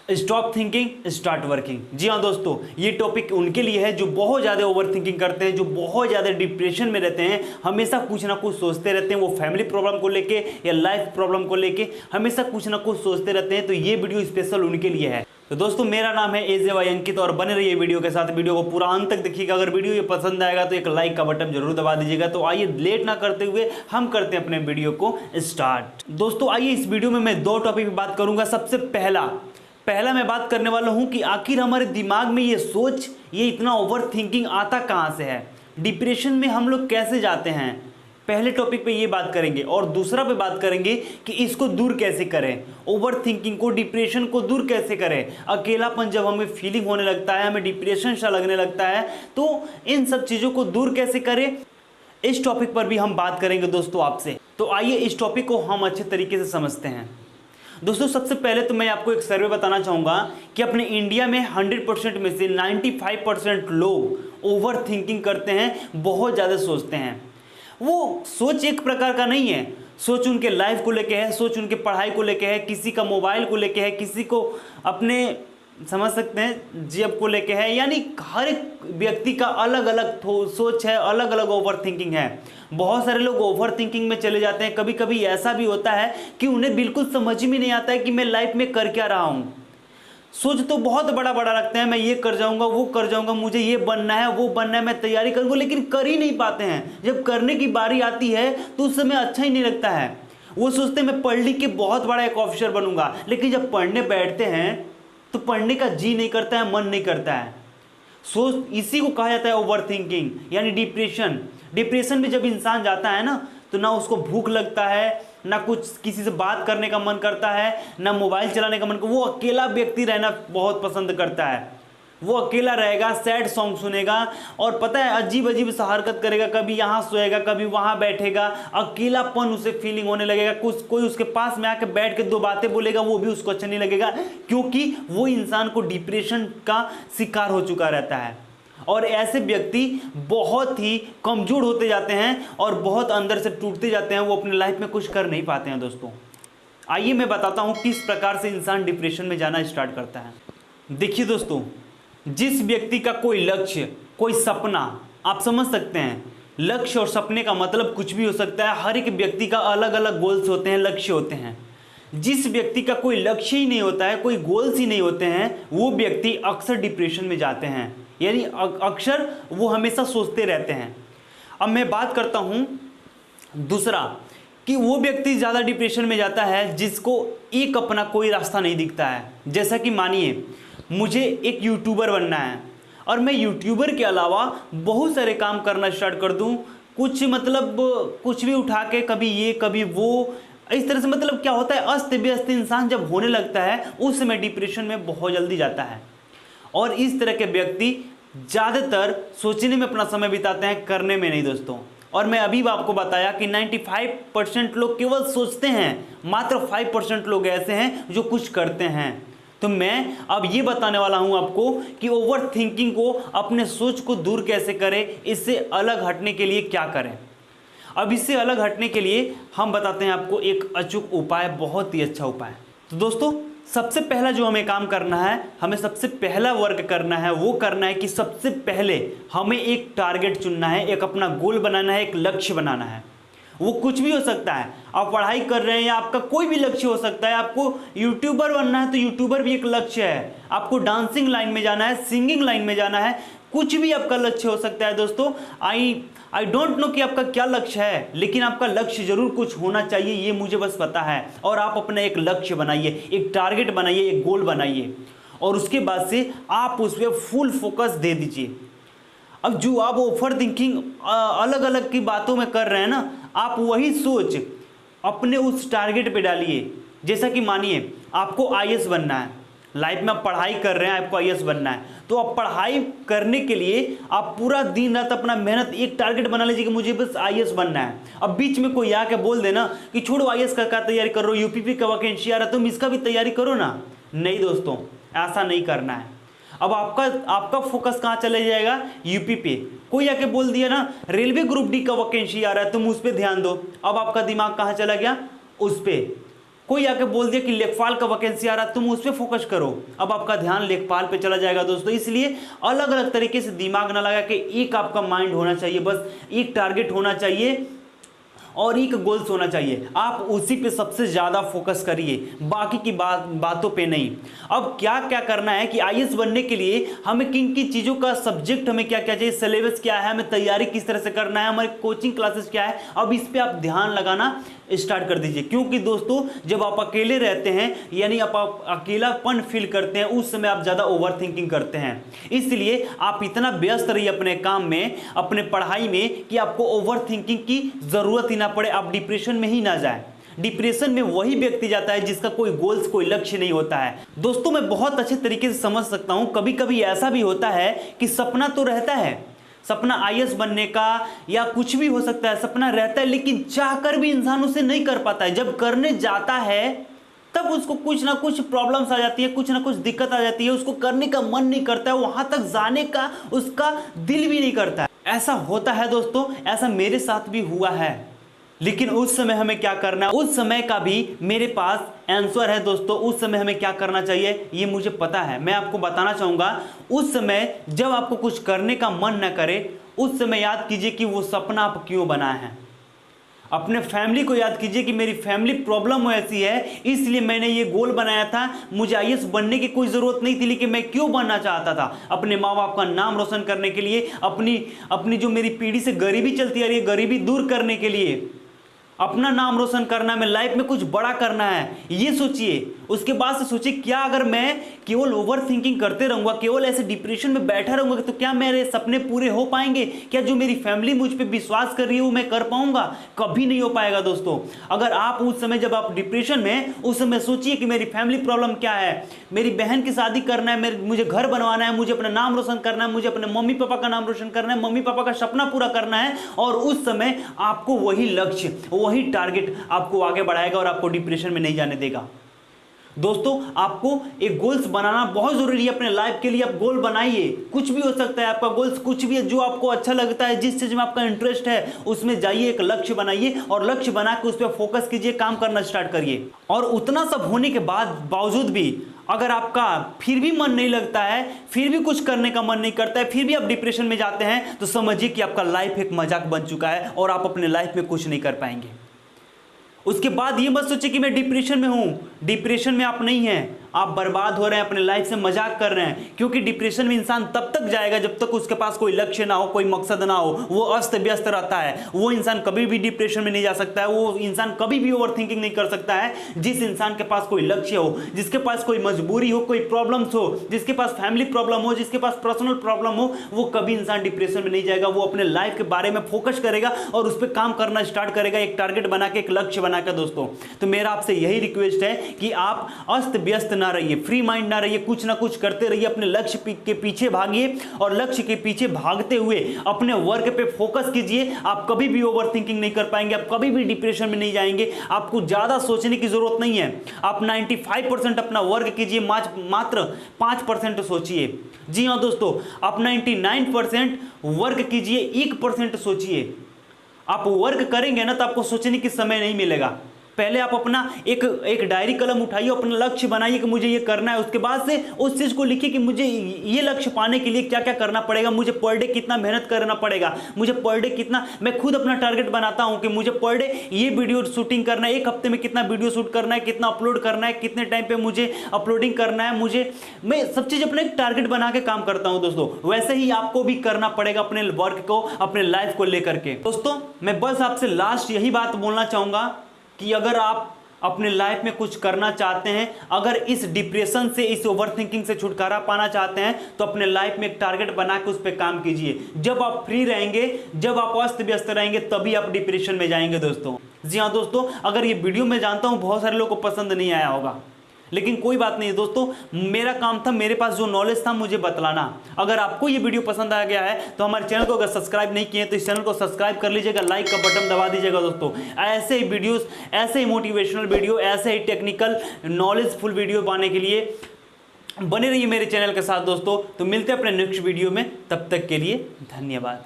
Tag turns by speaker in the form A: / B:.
A: Stop thinking start working. जी हाँ दोस्तों, ये टॉपिक उनके लिए है जो बहुत ज़्यादा ओवर थिंकिंग करते हैं, जो बहुत ज़्यादा डिप्रेशन में रहते हैं, हमेशा कुछ ना कुछ सोचते रहते हैं, वो फैमिली प्रॉब्लम को लेके या लाइफ प्रॉब्लम को लेके हमेशा कुछ ना कुछ सोचते रहते हैं। तो ये वीडियो स्पेशल उनके लिए है। तो दोस्तों, मेरा नाम है AJY अंकित और बने रहिए वीडियो के साथ। वीडियो को पूरा अंत तक देखिएगा। अगर वीडियो ये पसंद आएगा तो एक लाइक का बटन जरूर दबा दीजिएगा। तो आइए लेट ना करते हुए हम करते हैं अपने वीडियो को स्टार्ट। दोस्तों आइए, इस वीडियो में मैं दो टॉपिक पे बात करूंगा। सबसे पहला मैं बात करने वाला हूं कि आखिर हमारे दिमाग में ये सोच, ये इतना ओवर थिंकिंग आता कहां से है, डिप्रेशन में हम लोग कैसे जाते हैं। पहले टॉपिक पे ये बात करेंगे और दूसरा पे बात करेंगे कि इसको दूर कैसे करें, ओवर थिंकिंग को, डिप्रेशन को दूर कैसे करें। अकेलापन जब हमें फीलिंग होने लगता है, हमें डिप्रेशन सा लगने लगता है, तो इन सब चीज़ों को दूर कैसे करें, इस टॉपिक पर भी हम बात करेंगे दोस्तों आपसे। तो आइए इस टॉपिक को हम अच्छे तरीके से समझते हैं। दोस्तों सबसे पहले तो मैं आपको एक सर्वे बताना चाहूँगा कि अपने इंडिया में 100% में से 95% लोग ओवर थिंकिंग करते हैं, बहुत ज़्यादा सोचते हैं। वो सोच एक प्रकार का नहीं है, सोच उनके लाइफ को लेके है, सोच उनके पढ़ाई को लेके है, किसी का मोबाइल को लेके है, किसी को अपने समझ सकते हैं जेब को लेके है। यानी हर एक व्यक्ति का अलग अलग सोच है, अलग अलग ओवर थिंकिंग है। बहुत सारे लोग ओवर थिंकिंग में चले जाते हैं। कभी कभी ऐसा भी होता है कि उन्हें बिल्कुल समझ में नहीं आता है कि मैं लाइफ में कर क्या रहा हूँ। सोच तो बहुत बड़ा बड़ा रखते हैं, मैं ये कर जाऊंगा, वो कर जाऊंगा, मुझे ये बनना है, वो बनना है, मैं तैयारी करूंगा, लेकिन कर ही नहीं पाते हैं। जब करने की बारी आती है तो उस समय अच्छा ही नहीं लगता है। वो सोचते हैं मैं पढ़ लिख के बहुत बड़ा एक ऑफिसर बनूंगा, लेकिन जब पढ़ने बैठते हैं तो पढ़ने का जी नहीं करता है, मन नहीं करता है। सोच इसी को कहा जाता है ओवर थिंकिंग, यानी डिप्रेशन में जब इंसान जाता है ना, तो ना उसको भूख लगता है, ना कुछ किसी से बात करने का मन करता है, ना मोबाइल चलाने का मन करता है। वो अकेला व्यक्ति रहना बहुत पसंद करता है। वो अकेला रहेगा, सैड सॉन्ग सुनेगा और पता है अजीब अजीब सा हरकत करेगा, कभी यहाँ सोएगा, कभी वहाँ बैठेगा। अकेलापन उसे फीलिंग होने लगेगा। कोई उसके पास में आके बैठ के दो बातें बोलेगा, वो भी उसको अच्छा नहीं लगेगा, क्योंकि वो इंसान को डिप्रेशन का शिकार हो चुका रहता है। और ऐसे व्यक्ति बहुत ही कमजोर होते जाते हैं और बहुत अंदर से टूटते जाते हैं। वो अपने लाइफ में कुछ कर नहीं पाते हैं। दोस्तों आइए मैं बताता हूँ किस प्रकार से इंसान डिप्रेशन में जाना स्टार्ट करता है। देखिए दोस्तों, जिस व्यक्ति का कोई लक्ष्य, कोई सपना, आप समझ सकते हैं लक्ष्य और सपने का मतलब कुछ भी हो सकता है। हर एक व्यक्ति का अलग अलग गोल्स होते हैं, लक्ष्य होते हैं। जिस व्यक्ति का कोई लक्ष्य ही नहीं होता है, कोई गोल्स ही नहीं होते हैं, वो व्यक्ति अक्सर डिप्रेशन में जाते हैं। यानी अक्सर वो हमेशा सोचते रहते हैं। अब मैं बात करता हूँ दूसरा कि वो व्यक्ति ज़्यादा डिप्रेशन में जाता है जिसको एक अपना कोई रास्ता नहीं दिखता है। जैसा कि मानिए मुझे एक यूट्यूबर बनना है और मैं यूट्यूबर के अलावा बहुत सारे काम करना स्टार्ट कर दूं, कुछ भी उठा के, कभी ये कभी वो, इस तरह से मतलब क्या होता है, अस्त व्यस्त इंसान जब होने लगता है उस समय डिप्रेशन में बहुत जल्दी जाता है। और इस तरह के व्यक्ति ज़्यादातर सोचने में अपना समय बिताते हैं, करने में नहीं दोस्तों। और मैं अभी आपको बताया कि 95% लोग केवल सोचते हैं, मात्र 5% लोग ऐसे हैं जो कुछ करते हैं। तो मैं अब ये बताने वाला हूं आपको कि ओवर थिंकिंग को, अपने सोच को दूर कैसे करें, इससे अलग हटने के लिए क्या करें। अब इससे अलग हटने के लिए हम बताते हैं आपको एक अचूक उपाय, बहुत ही अच्छा उपाय। तो दोस्तों सबसे पहला जो हमें काम करना है, हमें सबसे पहला वर्क करना है, वो करना है कि सबसे पहले हमें एक टारगेट चुनना है, एक अपना गोल बनाना है, एक लक्ष्य बनाना है। वो कुछ भी हो सकता है, आप पढ़ाई कर रहे हैं या आपका कोई भी लक्ष्य हो सकता है। आपको यूट्यूबर बनना है तो यूट्यूबर भी एक लक्ष्य है। आपको डांसिंग लाइन में जाना है, सिंगिंग लाइन में जाना है, कुछ भी आपका लक्ष्य हो सकता है दोस्तों। आई डोंट नो कि आपका क्या लक्ष्य है, लेकिन आपका लक्ष्य जरूर कुछ होना चाहिए, ये मुझे बस पता है। और आप अपना एक लक्ष्य बनाइए, एक टारगेट बनाइए, एक गोल बनाइए और उसके बाद से आप उस पर फुल फोकस दे दीजिए। अब जो आप ओवर थिंकिंग अलग अलग की बातों में कर रहे हैं ना, आप वही सोच अपने उस टारगेट पे डालिए। जैसा कि मानिए आपको IAS बनना है, लाइफ में आप पढ़ाई कर रहे हैं, आपको IAS बनना है, तो आप पढ़ाई करने के लिए आप पूरा दिन रात अपना मेहनत, एक टारगेट बना लीजिए कि मुझे बस IAS बनना है। अब बीच में कोई आके बोल देना कि छोड़ो IAS का क्या तैयारी कर रहे हो, UPP का वैकेंसी आ रहा है, तुम इसका भी तैयारी करो ना। नहीं दोस्तों, ऐसा नहीं करना है। अब आपका फोकस कहाँ चले जाएगा, यूपी पे। कोई आके बोल दिया ना रेलवे ग्रुप डी का वैकेंसी आ रहा है, तुम उस पर ध्यान दो। अब आपका दिमाग कहाँ चला गया, उस पे। कोई आके बोल दिया कि लेखपाल का वैकेंसी आ रहा है, तुम उस पर फोकस करो, अब आपका ध्यान लेखपाल पे चला जाएगा दोस्तों। इसलिए अलग अलग तरीके से दिमाग ना लगा के एक आपका माइंड होना चाहिए, बस एक टारगेट होना चाहिए और एक गोल्स होना चाहिए। आप उसी पे सबसे ज़्यादा फोकस करिए, बाकी की बातों पे नहीं। अब क्या क्या करना है कि आईएएस बनने के लिए हमें किन किन चीज़ों का सब्जेक्ट हमें क्या क्या चाहिए, सिलेबस क्या है, हमें तैयारी किस तरह से करना है, हमारी कोचिंग क्लासेस क्या है, अब इस पर आप ध्यान लगाना स्टार्ट कर दीजिए। क्योंकि दोस्तों जब आप अकेले रहते हैं यानी आप अकेलापन फील करते हैं, उस समय आप ज़्यादा ओवर थिंकिंग करते हैं। इसलिए आप इतना व्यस्त रहिए अपने काम में, अपने पढ़ाई में, कि आपको ओवर थिंकिंग की ज़रूरत ही ना पड़े, आप डिप्रेशन में ही ना जाए। डिप्रेशन में वही व्यक्ति जाता है जिसका कोई गोल्स, कोई लक्ष्य नहीं होता है। दोस्तों मैं बहुत अच्छे तरीके से समझ सकता हूं, कभी कभी ऐसा भी होता है कि सपना तो रहता है, सपना आईएएस बनने का या कुछ भी हो सकता है, सपना रहता है, लेकिन चाहकर भी इंसान उसे नहीं कर पाता है। जब करने जाता है तब उसको कुछ ना कुछ प्रॉब्लम्स आ जाती है, कुछ ना कुछ दिक्कत आ जाती है, उसको करने का मन नहीं करता है, वहां तक जाने का उसका दिल भी नहीं करता है। ऐसा होता है दोस्तों, ऐसा मेरे साथ भी हुआ है। लेकिन उस समय हमें क्या करना है, उस समय का भी मेरे पास आंसर है दोस्तों। उस समय हमें क्या करना चाहिए ये मुझे पता है, मैं आपको बताना चाहूँगा। उस समय जब आपको कुछ करने का मन न करे, उस समय याद कीजिए कि वो सपना आप क्यों बनाए हैं। अपने फैमिली को याद कीजिए कि मेरी फैमिली प्रॉब्लम ऐसी है, इसलिए मैंने ये गोल बनाया था। मुझे आईएएस बनने की कोई ज़रूरत नहीं थी, लेकिन मैं क्यों बनना चाहता था, अपने माँ बाप का नाम रोशन करने के लिए, अपनी जो मेरी पीढ़ी से गरीबी चलती आ रही है, गरीबी दूर करने के लिए, अपना नाम रोशन करना है, मैं लाइफ में कुछ बड़ा करना है, ये सोचिए। उसके बाद से सोचिए क्या अगर मैं केवल ओवर थिंकिंग करते रहूँगा, केवल ऐसे डिप्रेशन में बैठा रहूँगा, तो क्या मेरे सपने पूरे हो पाएंगे? क्या जो मेरी फैमिली मुझ पे विश्वास कर रही है वो मैं कर पाऊँगा? कभी नहीं हो पाएगा दोस्तों। अगर आप उस समय जब आप डिप्रेशन में, उस समय सोचिए कि मेरी फैमिली प्रॉब्लम क्या है, मेरी बहन की शादी करना है, मुझे घर बनवाना है, मुझे अपना नाम रोशन करना है, मुझे अपने मम्मी पापा का नाम रोशन करना है, मम्मी पापा का सपना पूरा करना है, और उस समय आपको वही लक्ष्य, वही टारगेट आपको आगे बढ़ाएगा और आपको डिप्रेशन में नहीं जाने देगा। दोस्तों आपको एक गोल्स बनाना बहुत जरूरी है अपने लाइफ के लिए। आप गोल बनाइए, कुछ भी हो सकता है आपका गोल्स, कुछ भी है जो आपको अच्छा लगता है, जिस चीज में आपका इंटरेस्ट है उसमें जाइए, एक लक्ष्य बनाइए और लक्ष्य बना के उस पर फोकस कीजिए, काम करना स्टार्ट करिए। और उतना सब होने के बावजूद भी अगर आपका फिर भी मन नहीं लगता है, फिर भी कुछ करने का मन नहीं करता है, फिर भी आप डिप्रेशन में जाते हैं, तो समझिए कि आपका लाइफ एक मजाक बन चुका है और आप अपने लाइफ में कुछ नहीं कर पाएंगे। उसके बाद ये मत सोचिए कि मैं डिप्रेशन में हूं, डिप्रेशन में आप नहीं हैं, आप बर्बाद हो रहे हैं, अपने लाइफ से मजाक कर रहे हैं। क्योंकि डिप्रेशन में इंसान तब तक जाएगा जब तक उसके पास कोई लक्ष्य ना हो, कोई मकसद ना हो, वो अस्त व्यस्त रहता है। वो इंसान कभी भी डिप्रेशन में नहीं जा सकता है, वो इंसान कभी भी ओवर थिंकिंग नहीं कर सकता है। जिस इंसान के पास कोई लक्ष्य हो, जिसके पास कोई मजबूरी हो, कोई प्रॉब्लम्स हो, जिसके पास फैमिली प्रॉब्लम हो, जिसके पास पर्सनल प्रॉब्लम हो, वो कभी इंसान डिप्रेशन में नहीं जाएगा। वो अपने लाइफ के बारे में फोकस करेगा और उस पर काम करना स्टार्ट करेगा, एक टारगेट बना के, एक लक्ष्य बना के। दोस्तों तो मेरा आपसे यही रिक्वेस्ट है कि आप अस्त व्यस्त ना रहिए, फ्री माइंड ना रहिए, कुछ ना कुछ करते रहिए, अपने लक्ष्य के पीछे भागिए और लक्ष्य के पीछे भागते हुए अपने वर्क पे फोकस कीजिए। आप कभी भी ओवर थिंकिंग नहीं कर पाएंगे, आप कभी भी डिप्रेशन में नहीं जाएंगे। आपको ज्यादा सोचने की जरूरत नहीं है। आप 95% अपना वर्क कीजिए, मात्र 5% सोचिए। जी हाँ दोस्तों, आप 99% वर्क कीजिए, 1% सोचिए। आप वर्क करेंगे ना तो आपको सोचने की समय नहीं मिलेगा। पहले आप अपना एक डायरी कलम उठाइए, अपना लक्ष्य बनाइए कि मुझे ये करना है। उसके बाद से उस चीज़ को लिखिए कि मुझे ये लक्ष्य पाने के लिए क्या क्या करना पड़ेगा, मुझे पर डे कितना मेहनत करना पड़ेगा, मुझे पर डे कितना, मैं खुद अपना टारगेट बनाता हूँ कि मुझे पर डे ये वीडियो शूटिंग करना है, एक हफ्ते में कितना वीडियो शूट करना है, कितना अपलोड करना है, कितने टाइम पर मुझे अपलोडिंग करना है, मैं सब चीज़ अपने एक टारगेट बना के काम करता हूँ। दोस्तों वैसे ही आपको भी करना पड़ेगा अपने वर्क को, अपने लाइफ को लेकर के। दोस्तों मैं बस आपसे लास्ट यही बात बोलना चाहूँगा कि अगर आप अपने लाइफ में कुछ करना चाहते हैं, अगर इस डिप्रेशन से, इस ओवरथिंकिंग से छुटकारा पाना चाहते हैं, तो अपने लाइफ में एक टारगेट बना के उस पर काम कीजिए। जब आप फ्री रहेंगे, जब आप अस्त व्यस्त रहेंगे, तभी आप डिप्रेशन में जाएंगे। दोस्तों जी हाँ दोस्तों, अगर ये वीडियो मैं जानता हूं बहुत सारे लोगों को पसंद नहीं आया होगा, लेकिन कोई बात नहीं दोस्तों, मेरा काम था, मेरे पास जो नॉलेज था मुझे बतलाना। अगर आपको ये वीडियो पसंद आ गया है तो हमारे चैनल को अगर सब्सक्राइब नहीं किए तो इस चैनल को सब्सक्राइब कर लीजिएगा, लाइक का बटन दबा दीजिएगा। दोस्तों ऐसे ही वीडियोस, ऐसे ही मोटिवेशनल वीडियो, ऐसे ही टेक्निकल नॉलेजफुल वीडियो पाने के लिए बने रहिए मेरे चैनल के साथ। दोस्तों तो मिलते हैं अपने नेक्स्ट वीडियो में, तब तक के लिए धन्यवाद।